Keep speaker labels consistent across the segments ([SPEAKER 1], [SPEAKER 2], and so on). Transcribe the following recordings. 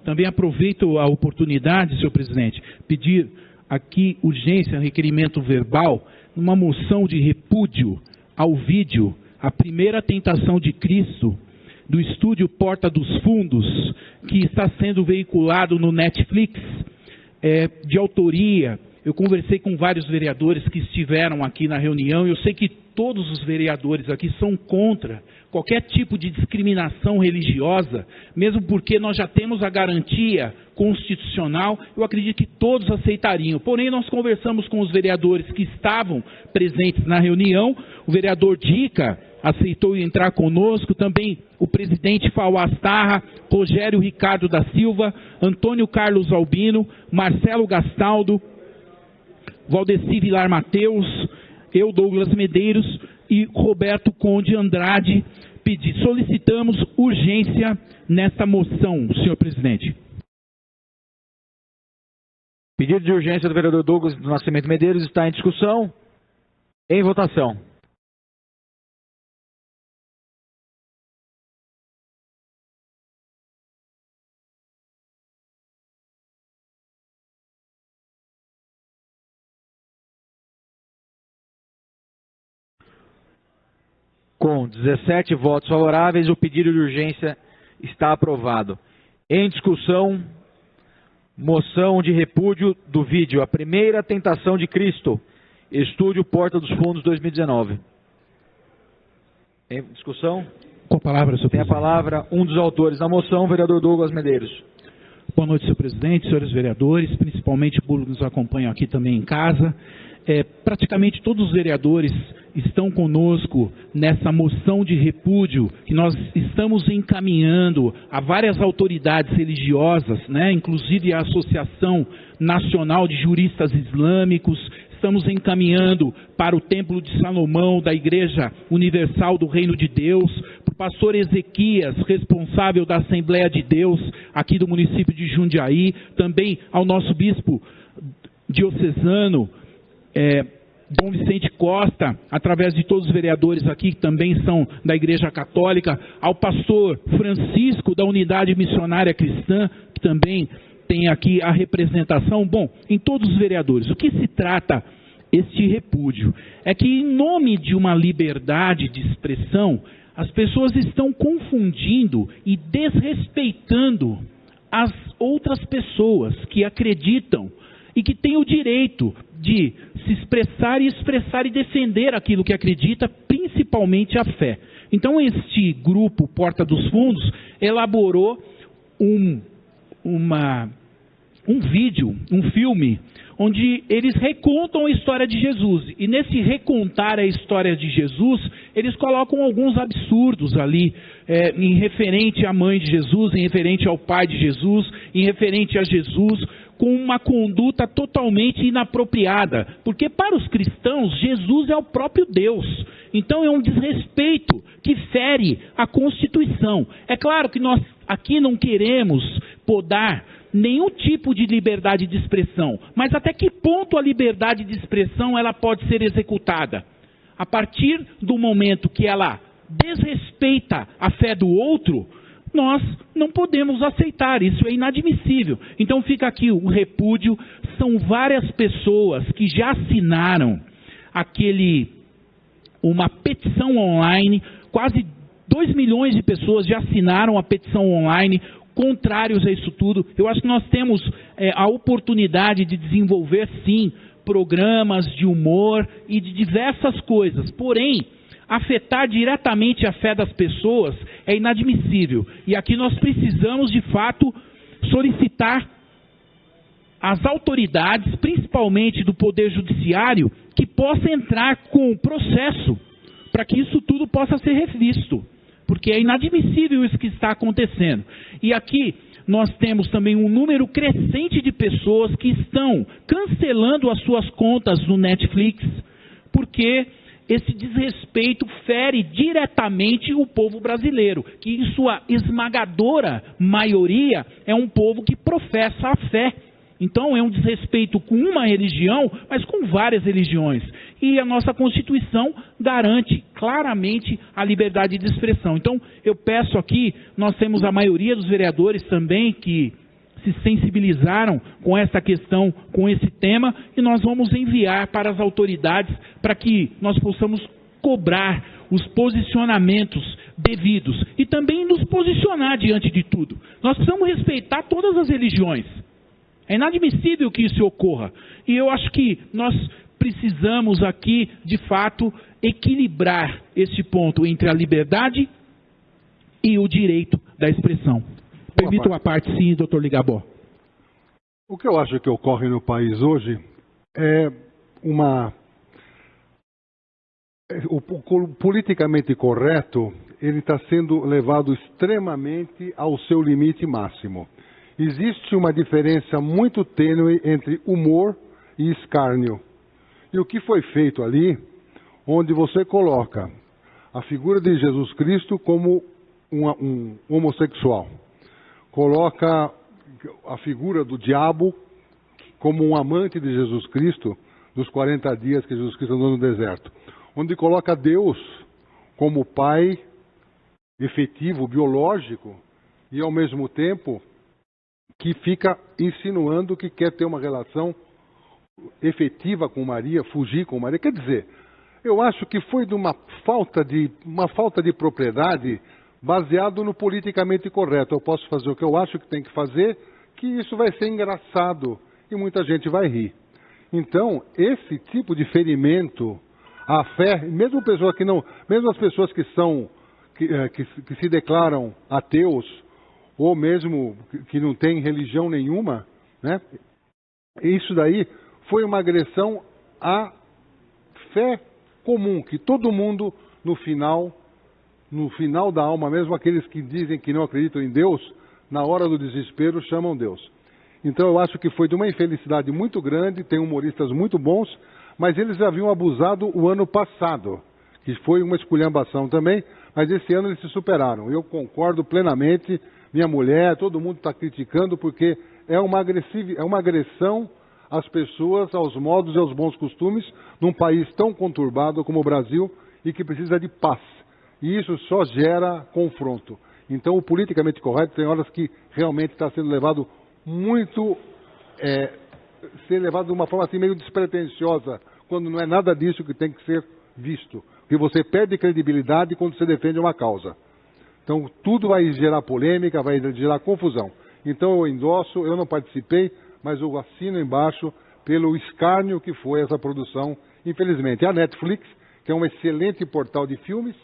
[SPEAKER 1] também aproveito a oportunidade, senhor presidente, pedir aqui urgência, requerimento verbal, uma moção de repúdio ao vídeo A Primeira Tentação de Cristo, do estúdio Porta dos Fundos, que está sendo veiculado no Netflix, de autoria. Eu conversei com vários vereadores que estiveram aqui na reunião, e eu sei que todos os vereadores aqui são contra qualquer tipo de discriminação religiosa, mesmo porque nós já temos a garantia constitucional, eu acredito que todos aceitariam. Porém, nós conversamos com os vereadores que estavam presentes na reunião, o vereador Dica aceitou entrar conosco, também o presidente Fauás Tarra, Rogério Ricardo da Silva, Antônio Carlos Albino, Marcelo Gastaldo, Valdeci Vilar Mateus, eu, Douglas Medeiros e Roberto Conde Andrade. Solicitamos urgência nesta moção, senhor presidente.
[SPEAKER 2] Pedido de urgência do vereador Douglas do Nascimento Medeiros está em discussão. Em votação. Com 17 votos favoráveis, o pedido de urgência está aprovado. Em discussão, moção de repúdio do vídeo A Primeira Tentação de Cristo, estúdio Porta dos Fundos 2019. Em discussão?
[SPEAKER 1] Com a palavra, senhor presidente.
[SPEAKER 2] Tem a palavra um dos autores da moção, o vereador Douglas Medeiros.
[SPEAKER 1] Boa noite, senhor presidente, senhores vereadores, principalmente o público que nos acompanha aqui também em casa. Praticamente todos os vereadores estão conosco nessa moção de repúdio que nós estamos encaminhando a várias autoridades religiosas, né, inclusive a Associação Nacional de Juristas Islâmicos, estamos encaminhando para o Templo de Salomão da Igreja Universal do Reino de Deus, para o pastor Ezequias, responsável da Assembleia de Deus aqui do município de Jundiaí, também ao nosso bispo diocesano, Dom Vicente Costa, através de todos os vereadores aqui, que também são da Igreja Católica, ao pastor Francisco, da Unidade Missionária Cristã, que também tem aqui a representação. Bom, em todos os vereadores, o que se trata este repúdio? É que, em nome de uma liberdade de expressão, as pessoas estão confundindo e desrespeitando as outras pessoas que acreditam e que têm o direito de se expressar e defender aquilo que acredita, principalmente a fé. Então, este grupo Porta dos Fundos elaborou um vídeo, um filme, onde eles recontam a história de Jesus. E nesse recontar a história de Jesus, eles colocam alguns absurdos ali, em referente à mãe de Jesus, em referente ao pai de Jesus, em referente a Jesus, com uma conduta totalmente inapropriada. Porque para os cristãos, Jesus é o próprio Deus. Então é um desrespeito que fere a Constituição. É claro que nós aqui não queremos podar nenhum tipo de liberdade de expressão, mas até que ponto a liberdade de expressão ela pode ser executada? A partir do momento que ela desrespeita a fé do outro, nós não podemos aceitar, isso é inadmissível. Então fica aqui o repúdio, são várias pessoas que já assinaram uma petição online, quase 2 milhões de pessoas já assinaram a petição online, contrários a isso tudo. Eu acho que nós temos a oportunidade de desenvolver, sim, programas de humor e de diversas coisas. Porém, afetar diretamente a fé das pessoas é inadmissível. E aqui nós precisamos, de fato, solicitar às autoridades, principalmente do Poder Judiciário, que possa entrar com o processo para que isso tudo possa ser revisto. Porque é inadmissível isso que está acontecendo. E aqui nós temos também um número crescente de pessoas que estão cancelando as suas contas no Netflix, porque esse desrespeito fere diretamente o povo brasileiro, que em sua esmagadora maioria é um povo que professa a fé. Então é um desrespeito com uma religião, mas com várias religiões. E a nossa Constituição garante claramente a liberdade de expressão. Então eu peço aqui, nós temos a maioria dos vereadores também que se sensibilizaram com essa questão, com esse tema, e nós vamos enviar para as autoridades para que nós possamos cobrar os posicionamentos devidos e também nos posicionar diante de tudo. Nós precisamos respeitar todas as religiões. É inadmissível que isso ocorra. E eu acho que nós precisamos aqui, de fato, equilibrar esse ponto entre a liberdade e o direito da expressão. Permito uma parte, sim, doutor Ligabó.
[SPEAKER 3] O que eu acho que ocorre no país hoje é o politicamente correto, ele está sendo levado extremamente ao seu limite máximo. Existe uma diferença muito tênue entre humor e escárnio. E o que foi feito ali, onde você coloca a figura de Jesus Cristo como um homossexual, coloca a figura do diabo como um amante de Jesus Cristo, dos 40 dias que Jesus Cristo andou no deserto, onde coloca Deus como pai efetivo, biológico, e ao mesmo tempo que fica insinuando que quer ter uma relação efetiva com Maria, fugir com Maria. Quer dizer, eu acho que foi de uma falta de propriedade baseado no politicamente correto. Eu posso fazer o que eu acho que tem que fazer, que isso vai ser engraçado e muita gente vai rir. Então, esse tipo de ferimento à fé, mesmo as pessoas que se declaram ateus, ou mesmo que não têm religião nenhuma, né? Isso daí foi uma agressão à fé comum, que todo mundo, no final da alma, mesmo aqueles que dizem que não acreditam em Deus, na hora do desespero chamam Deus. Então eu acho que foi de uma infelicidade muito grande, tem humoristas muito bons, mas eles haviam abusado o ano passado, que foi uma esculhambação também, mas esse ano eles se superaram. Eu concordo plenamente, minha mulher, todo mundo está criticando, porque é uma agressão às pessoas, aos modos e aos bons costumes, num país tão conturbado como o Brasil e que precisa de paz. E isso só gera confronto. Então o politicamente correto tem horas que realmente está sendo levado ser levado de uma forma assim meio despretensiosa, quando não é nada disso que tem que ser visto. Porque você perde credibilidade quando você defende uma causa. Então tudo vai gerar polêmica, vai gerar confusão. Então eu endosso, eu não participei, mas eu assino embaixo pelo escárnio que foi essa produção, infelizmente. A Netflix, que é um excelente portal de filmes,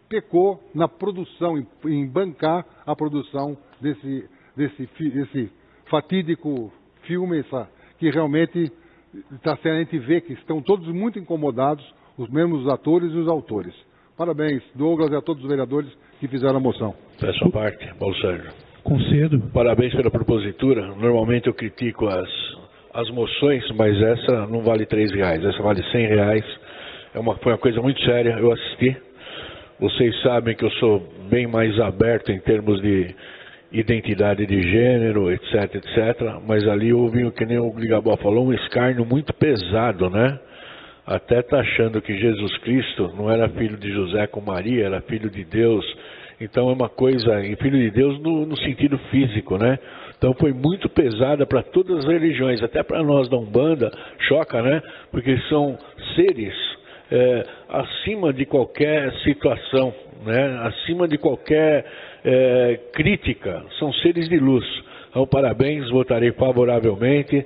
[SPEAKER 3] pecou na produção, em bancar a produção desse fatídico filme, que realmente a gente vê que estão todos muito incomodados, os mesmos atores e os autores. Parabéns, Douglas, e a todos os vereadores que fizeram a moção.
[SPEAKER 4] Peço a parte, Paulo Sérgio.
[SPEAKER 1] Concedo.
[SPEAKER 4] Parabéns pela propositura. Normalmente eu critico as moções, mas essa não vale R$3, essa vale R$100. Foi uma coisa muito séria, eu assisti. Vocês sabem que eu sou bem mais aberto em termos de identidade de gênero, etc, etc. Mas ali houve, que nem o Ligabó falou, um escárnio muito pesado, né? Até tá achando que Jesus Cristo não era filho de José com Maria, era filho de Deus. Então é uma coisa, e filho de Deus no sentido físico, né? Então foi muito pesada para todas as religiões, até para nós da Umbanda, choca, né? Porque são seres acima de qualquer situação, né? Acima de qualquer crítica, são seres de luz. Então parabéns, votarei favoravelmente.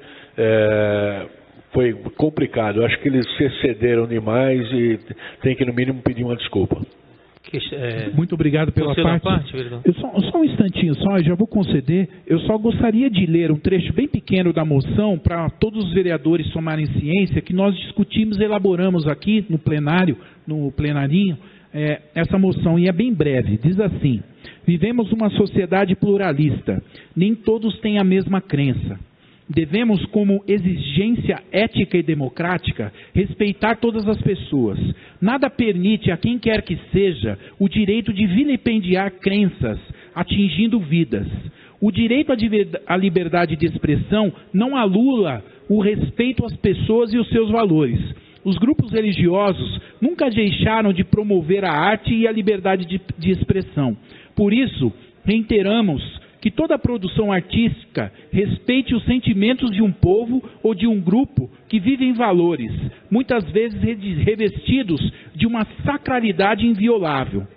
[SPEAKER 4] Foi complicado, eu acho que eles se excederam demais e tem que no mínimo pedir uma desculpa.
[SPEAKER 1] Muito obrigado pela parte. Só um instantinho, eu já vou conceder. Eu só gostaria de ler um trecho bem pequeno da moção para todos os vereadores tomarem ciência, que nós discutimos e elaboramos aqui no plenarinho, essa moção, e é bem breve. Diz assim: vivemos uma sociedade pluralista, nem todos têm a mesma crença. Devemos, como exigência ética e democrática, respeitar todas as pessoas. Nada permite a quem quer que seja o direito de vilipendiar crenças, atingindo vidas. O direito à liberdade de expressão não anula o respeito às pessoas e os seus valores. Os grupos religiosos nunca deixaram de promover a arte e a liberdade de expressão. Por isso, reiteramos que toda produção artística respeite os sentimentos de um povo ou de um grupo que vive em valores, muitas vezes revestidos de uma sacralidade inviolável.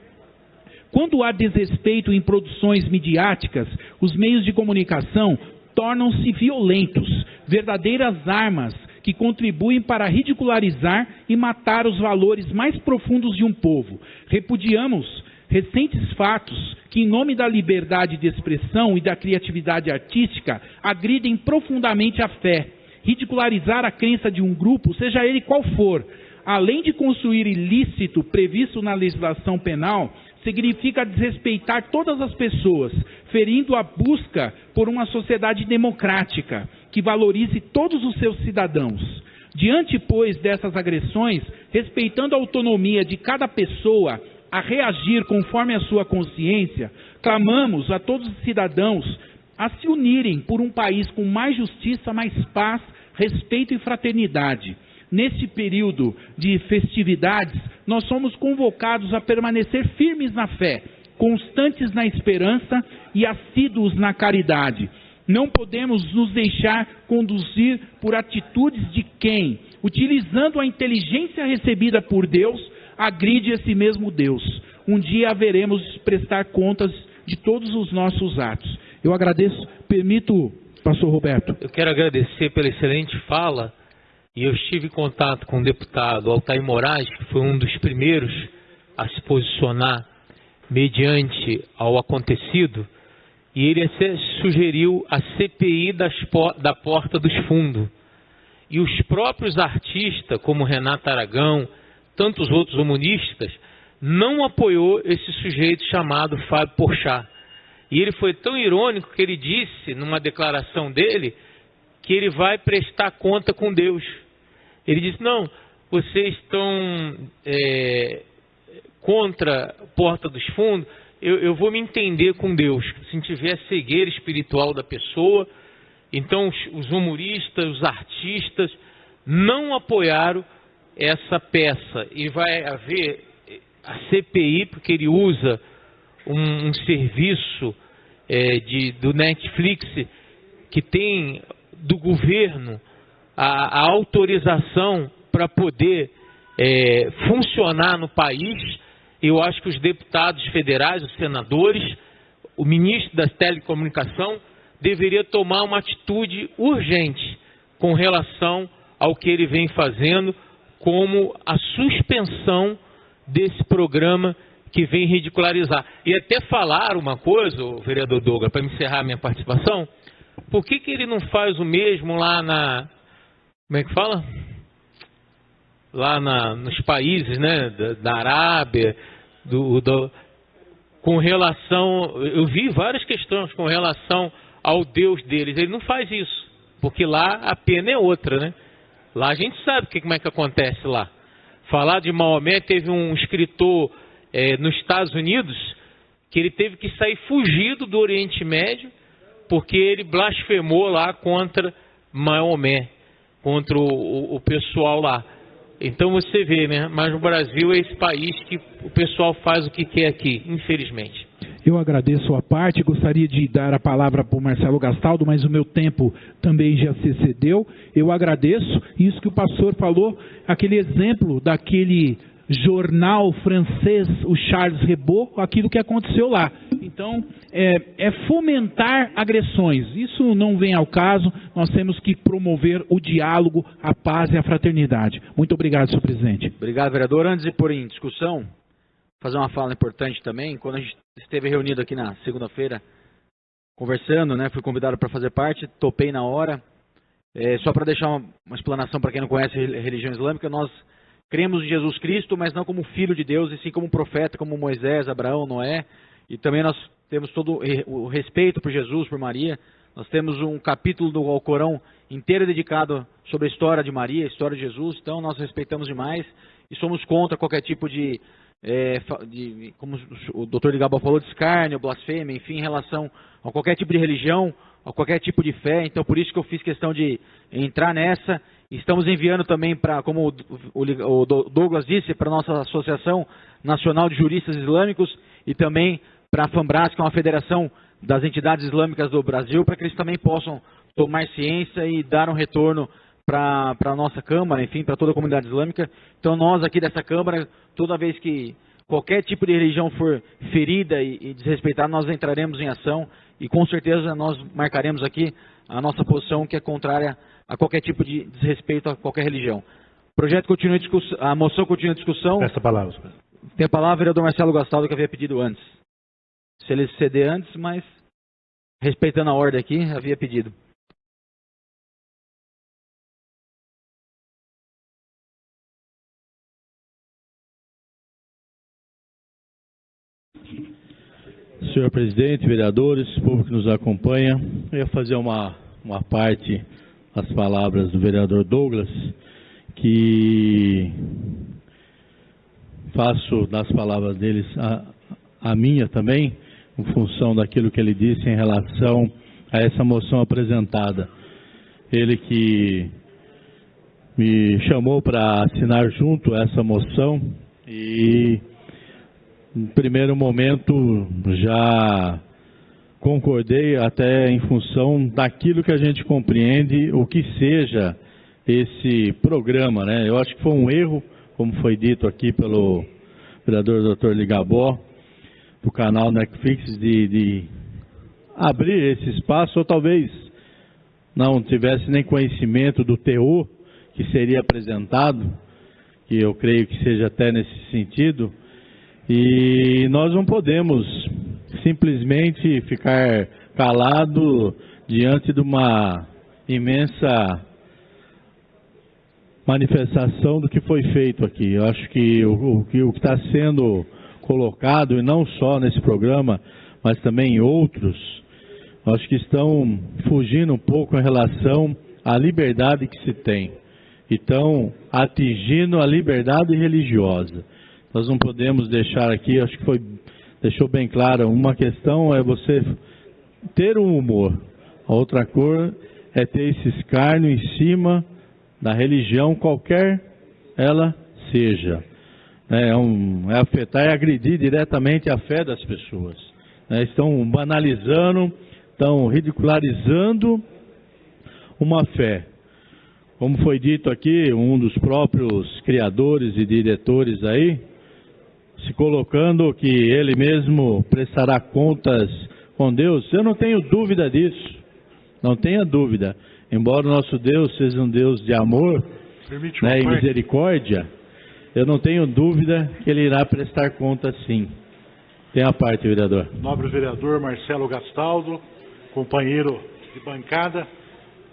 [SPEAKER 1] Quando há desrespeito em produções midiáticas, os meios de comunicação tornam-se violentos, verdadeiras armas que contribuem para ridicularizar e matar os valores mais profundos de um povo. Repudiamos recentes fatos que, em nome da liberdade de expressão e da criatividade artística, agridem profundamente a fé. Ridicularizar a crença de um grupo, seja ele qual for, além de construir ilícito previsto na legislação penal, significa desrespeitar todas as pessoas, ferindo a busca por uma sociedade democrática, que valorize todos os seus cidadãos. Diante, pois, dessas agressões, respeitando a autonomia de cada pessoa a reagir conforme a sua consciência, clamamos a todos os cidadãos a se unirem por um país com mais justiça, mais paz, respeito e fraternidade. Neste período de festividades, nós somos convocados a permanecer firmes na fé, constantes na esperança e assíduos na caridade. Não podemos nos deixar conduzir por atitudes de quem, utilizando a inteligência recebida por Deus, agride esse mesmo Deus. Um dia haveremos de prestar contas de todos os nossos atos. Eu agradeço, permito, pastor Roberto.
[SPEAKER 5] Eu quero agradecer pela excelente fala, e eu estive em contato com o deputado Altair Moraes, que foi um dos primeiros a se posicionar mediante ao acontecido, e ele sugeriu a CPI da Porta dos Fundos. E os próprios artistas, como Renato Aragão, tantos outros humoristas, não apoiou esse sujeito chamado Fábio Porchat. E ele foi tão irônico que ele disse, numa declaração dele, que ele vai prestar conta com Deus. Ele disse, não, vocês estão contra a Porta dos Fundos, eu vou me entender com Deus, se tiver cegueira espiritual da pessoa. Então os humoristas, os artistas não apoiaram essa peça, e vai haver a CPI, porque ele usa um serviço do Netflix, que tem do governo a autorização para poder funcionar no país. Eu acho que os deputados federais, os senadores, o ministro da Telecomunicação deveria tomar uma atitude urgente com relação ao que ele vem fazendo, como a suspensão desse programa que vem ridicularizar. E até falar uma coisa, o vereador Douglas, para encerrar minha participação, por que ele não faz o mesmo lá na... Como é que fala? Lá nos países, né, da Arábia, com relação... Eu vi várias questões com relação ao Deus deles. Ele não faz isso, porque lá a pena é outra, né? Lá a gente sabe como é que acontece lá. Falar de Maomé, teve um escritor nos Estados Unidos que ele teve que sair fugido do Oriente Médio porque ele blasfemou lá contra Maomé, contra o pessoal lá. Então você vê, né? Mas o Brasil é esse país que o pessoal faz o que quer aqui, infelizmente.
[SPEAKER 1] Eu agradeço a parte, gostaria de dar a palavra para o Marcelo Gastaldo, mas o meu tempo também já se excedeu. Eu agradeço isso que o pastor falou, aquele exemplo daquele jornal francês, o Charles Hebdo, aquilo que aconteceu lá. Então, é fomentar agressões. Isso não vem ao caso, nós temos que promover o diálogo, a paz e a fraternidade. Muito obrigado, senhor presidente.
[SPEAKER 2] Obrigado, vereador. Antes de pôr em discussão, fazer uma fala importante também. Quando a gente esteve reunido aqui na segunda-feira, conversando, né, fui convidado para fazer parte, topei na hora. Só para deixar uma explanação para quem não conhece a religião islâmica, nós cremos em Jesus Cristo, mas não como Filho de Deus, e sim como profeta, como Moisés, Abraão, Noé. E também nós temos todo o respeito por Jesus, por Maria. Nós temos um capítulo do Alcorão inteiro dedicado sobre a história de Maria, a história de Jesus. Então nós respeitamos demais e somos contra qualquer tipo de como o doutor Ligabal falou, de escárnio, blasfêmia, enfim, em relação a qualquer tipo de religião, a qualquer tipo de fé. Então por isso que eu fiz questão de entrar nessa. Estamos enviando também para, como o Douglas disse, para a nossa Associação Nacional de Juristas Islâmicos e também para a FAMBRAS, que é uma federação das entidades islâmicas do Brasil, para que eles também possam tomar ciência e dar um retorno para a nossa Câmara, enfim, para toda a comunidade islâmica. Então nós aqui dessa Câmara, toda vez que qualquer tipo de religião for ferida e desrespeitada, nós entraremos em ação e com certeza nós marcaremos aqui a nossa posição, que é contrária a qualquer tipo de desrespeito a qualquer religião. O projeto continua em discussão, a moção continua em discussão.
[SPEAKER 6] Essa palavra.
[SPEAKER 2] Tem a palavra o vereador Marcelo Gastaldo, que havia pedido antes. Se ele ceder antes, mas respeitando a ordem aqui, havia pedido.
[SPEAKER 7] Senhor presidente, vereadores, povo que nos acompanha, eu ia fazer uma parte das palavras do vereador Douglas, que faço das palavras deles a minha também, em função daquilo que ele disse em relação a essa moção apresentada. Ele que me chamou para assinar junto essa moção e, em primeiro momento, já concordei até em função daquilo que a gente compreende, o que seja esse programa, né? Eu acho que foi um erro, como foi dito aqui pelo vereador Dr. Ligabó, do canal Netflix, de abrir esse espaço, ou talvez não tivesse nem conhecimento do teor que seria apresentado, que eu creio que seja até nesse sentido, e nós não podemos simplesmente ficar calado diante de uma imensa manifestação do que foi feito aqui. Eu acho que o que está sendo colocado, e não só nesse programa, mas também em outros, acho que estão fugindo um pouco em relação à liberdade que se tem. E estão atingindo a liberdade religiosa. Nós não podemos deixar aqui, acho que deixou bem claro, uma questão é você ter um humor, a outra cor é ter esse escárnio em cima da religião, qualquer ela seja. É afetar e agredir diretamente a fé das pessoas. Estão banalizando, estão ridicularizando uma fé. Como foi dito aqui, um dos próprios criadores e diretores aí, se colocando que ele mesmo prestará contas com Deus, eu não tenho dúvida disso, não tenha dúvida. Embora o nosso Deus seja um Deus de amor, e misericórdia, eu não tenho dúvida que ele irá prestar contas sim. Tem a parte, vereador.
[SPEAKER 6] Nobre vereador Marcelo Gastaldo, companheiro de bancada,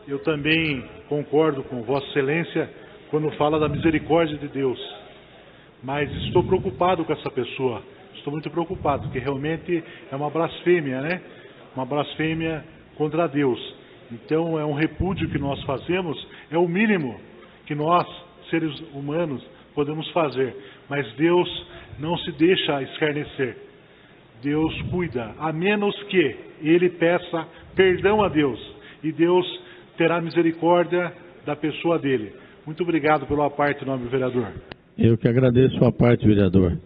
[SPEAKER 6] eu também concordo com Vossa Excelência quando fala da misericórdia de Deus. Mas estou preocupado com essa pessoa, estou muito preocupado, porque realmente é uma blasfêmia, né? Uma blasfêmia contra Deus. Então é um repúdio que nós fazemos, é o mínimo que nós, seres humanos, podemos fazer. Mas Deus não se deixa escarnecer. Deus cuida, a menos que ele peça perdão a Deus. E Deus terá misericórdia da pessoa dele. Muito obrigado pela parte, nobre vereador.
[SPEAKER 7] Eu que agradeço a parte, vereador.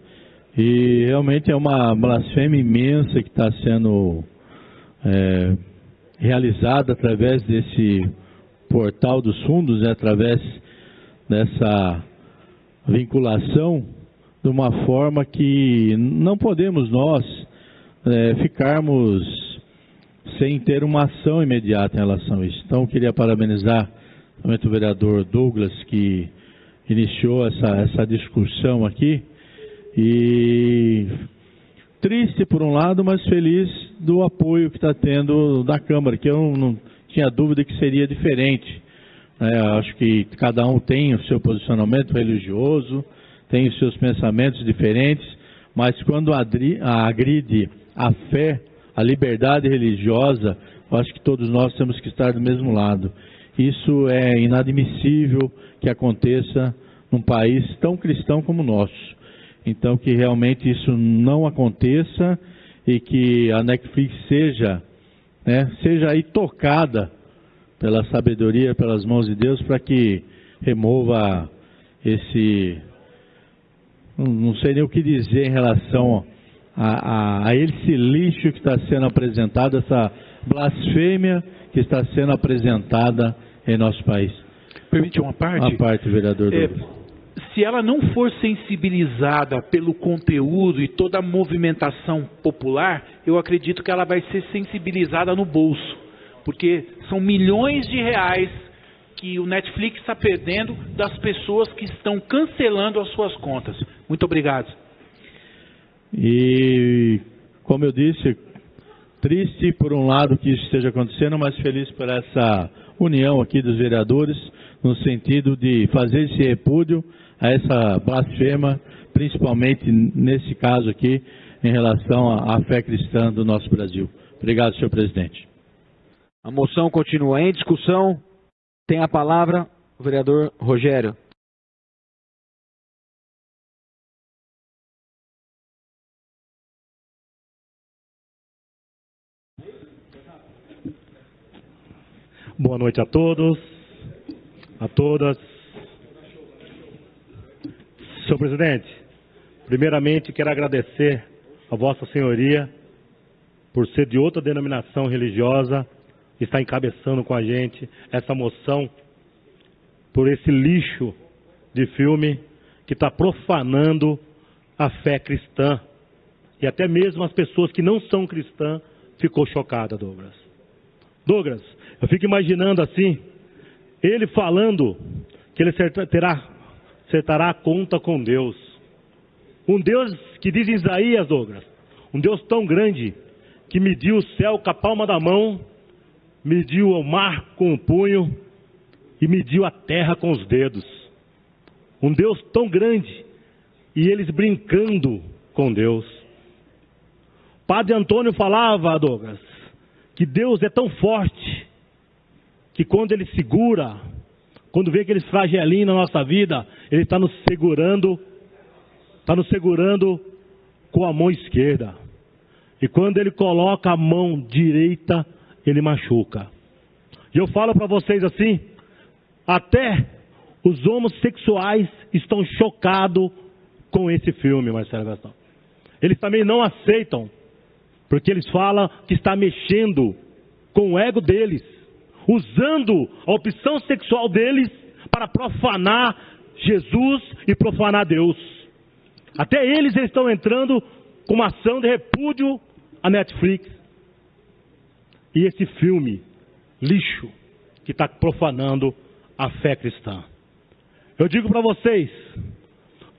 [SPEAKER 7] E realmente é uma blasfêmia imensa que está sendo realizada através desse portal dos fundos, através dessa vinculação, de uma forma que não podemos nós ficarmos sem ter uma ação imediata em relação a isso. Então, eu queria parabenizar o vereador Douglas, que iniciou essa discussão aqui, e triste por um lado, mas feliz do apoio que está tendo da Câmara, que eu não tinha dúvida que seria diferente. Acho que cada um tem o seu posicionamento religioso, tem os seus pensamentos diferentes, mas quando agride a fé, a liberdade religiosa, eu acho que todos nós temos que estar do mesmo lado. Isso é inadmissível que aconteça num país tão cristão como o nosso. Então, que realmente isso não aconteça e que a Netflix seja aí tocada pela sabedoria, pelas mãos de Deus, para que remova esse... Não sei nem o que dizer em relação a esse lixo que está sendo apresentado, essa blasfêmia que está sendo apresentada em nosso país.
[SPEAKER 1] Permite uma parte?
[SPEAKER 7] Uma parte, vereador Douglas.
[SPEAKER 1] Se ela não for sensibilizada pelo conteúdo e toda a movimentação popular, eu acredito que ela vai ser sensibilizada no bolso, porque são milhões de reais que o Netflix está perdendo das pessoas que estão cancelando as suas contas. Muito obrigado.
[SPEAKER 7] E, como eu disse, triste por um lado que isso esteja acontecendo, mas feliz por essa união aqui dos vereadores, no sentido de fazer esse repúdio a essa blasfema, principalmente nesse caso aqui, em relação à fé cristã do nosso Brasil. Obrigado, senhor presidente.
[SPEAKER 2] A moção continua em discussão. Tem a palavra o vereador Rogério.
[SPEAKER 8] Boa noite a todos, a todas. Senhor presidente, primeiramente quero agradecer a Vossa Senhoria por ser de outra denominação religiosa, estar encabeçando com a gente essa moção por esse lixo de filme que está profanando a fé cristã. E até mesmo as pessoas que não são cristãs ficou chocada, Douglas. Douglas, eu fico imaginando assim, ele falando que ele acertará a conta com Deus. Um Deus que diz em Isaías, Douglas, um Deus tão grande que mediu o céu com a palma da mão, mediu o mar com o punho e mediu a terra com os dedos. Um Deus tão grande e eles brincando com Deus. Padre Antônio falava, Douglas, que Deus é tão forte que quando Ele segura, quando vê aqueles flagelinhos na nossa vida, Ele está nos segurando com a mão esquerda. E quando Ele coloca a mão direita, Ele machuca. E eu falo para vocês assim, até os homossexuais estão chocados com esse filme, Marcelo Gastão. Eles também não aceitam, porque eles falam que está mexendo com o ego deles, usando a opção sexual deles para profanar Jesus e profanar Deus. Até eles estão entrando com uma ação de repúdio à Netflix. E esse filme, lixo, que está profanando a fé cristã. Eu digo para vocês,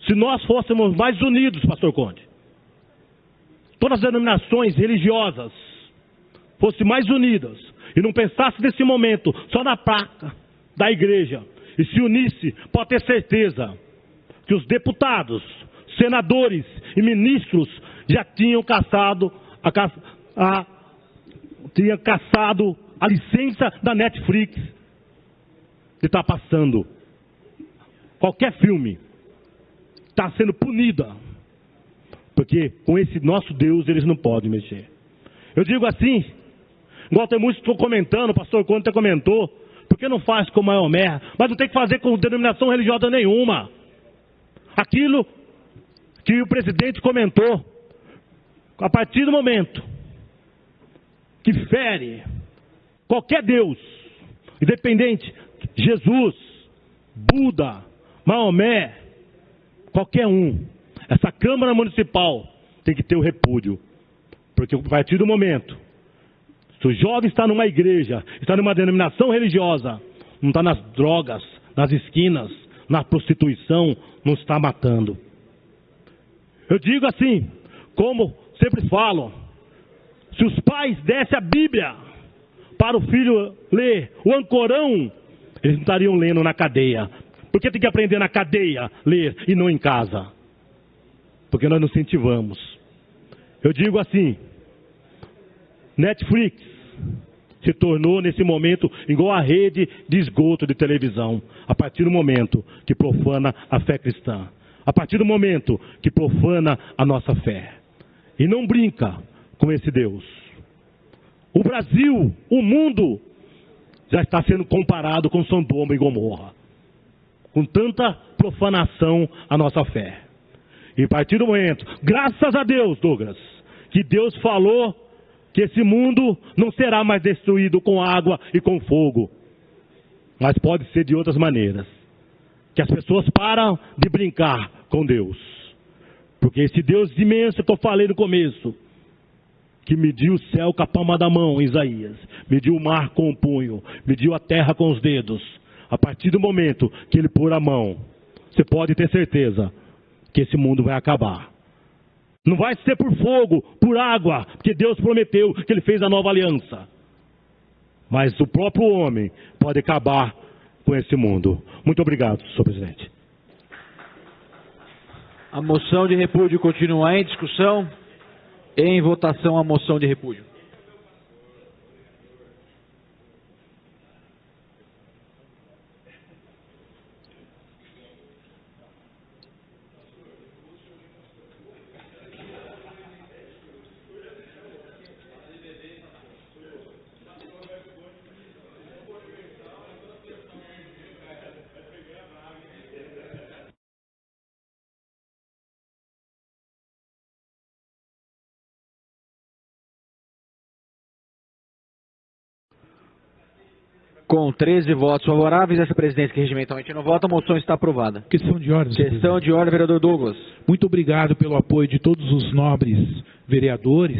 [SPEAKER 8] se nós fôssemos mais unidos, pastor Conde, todas as denominações religiosas fossem mais unidas e não pensassem nesse momento só na placa da igreja e se unisse, pode ter certeza que os deputados, senadores e ministros já tinham caçado a licença da Netflix de estar passando qualquer filme, está sendo punida. Porque com esse nosso Deus eles não podem mexer. Eu digo assim, igual tem muitos que estão comentando, o pastor Conde até comentou, porque não faz com Maomé, mas não tem que fazer com denominação religiosa nenhuma. Aquilo que o presidente comentou, a partir do momento que fere qualquer Deus, independente, Jesus, Buda, Maomé, qualquer um, essa Câmara Municipal tem que ter o repúdio. Porque a partir do momento, se o jovem está numa igreja, está numa denominação religiosa, não está nas drogas, nas esquinas, na prostituição, não está matando. Eu digo assim, como sempre falo, se os pais dessem a Bíblia para o filho ler, o Ancorão, eles não estariam lendo na cadeia. Por que tem que aprender na cadeia, ler, e não em casa? Porque nós nos incentivamos. Eu digo assim, Netflix se tornou nesse momento igual a rede de esgoto de televisão, a partir do momento que profana a fé cristã, a partir do momento que profana a nossa fé. E não brinca com esse Deus. O Brasil, o mundo, já está sendo comparado com Sodoma e Gomorra, com tanta profanação à nossa fé. E a partir do momento, graças a Deus, Douglas, que Deus falou que esse mundo não será mais destruído com água e com fogo, mas pode ser de outras maneiras. Que as pessoas param de brincar com Deus. Porque esse Deus imenso que eu falei no começo, que mediu o céu com a palma da mão, Isaías, mediu o mar com o punho, mediu a terra com os dedos, a partir do momento que ele pôr a mão, você pode ter certeza que esse mundo vai acabar. Não vai ser por fogo, por água, porque Deus prometeu que ele fez a nova aliança. Mas o próprio homem pode acabar com esse mundo. Muito obrigado, senhor presidente.
[SPEAKER 2] A moção de repúdio continua em discussão. Em votação a moção de repúdio. Com 13 votos favoráveis, essa presidência que regimentalmente não vota, a moção está aprovada.
[SPEAKER 1] Questão de ordem.
[SPEAKER 2] Questão de ordem, vereador Douglas.
[SPEAKER 1] Muito obrigado pelo apoio de todos os nobres vereadores.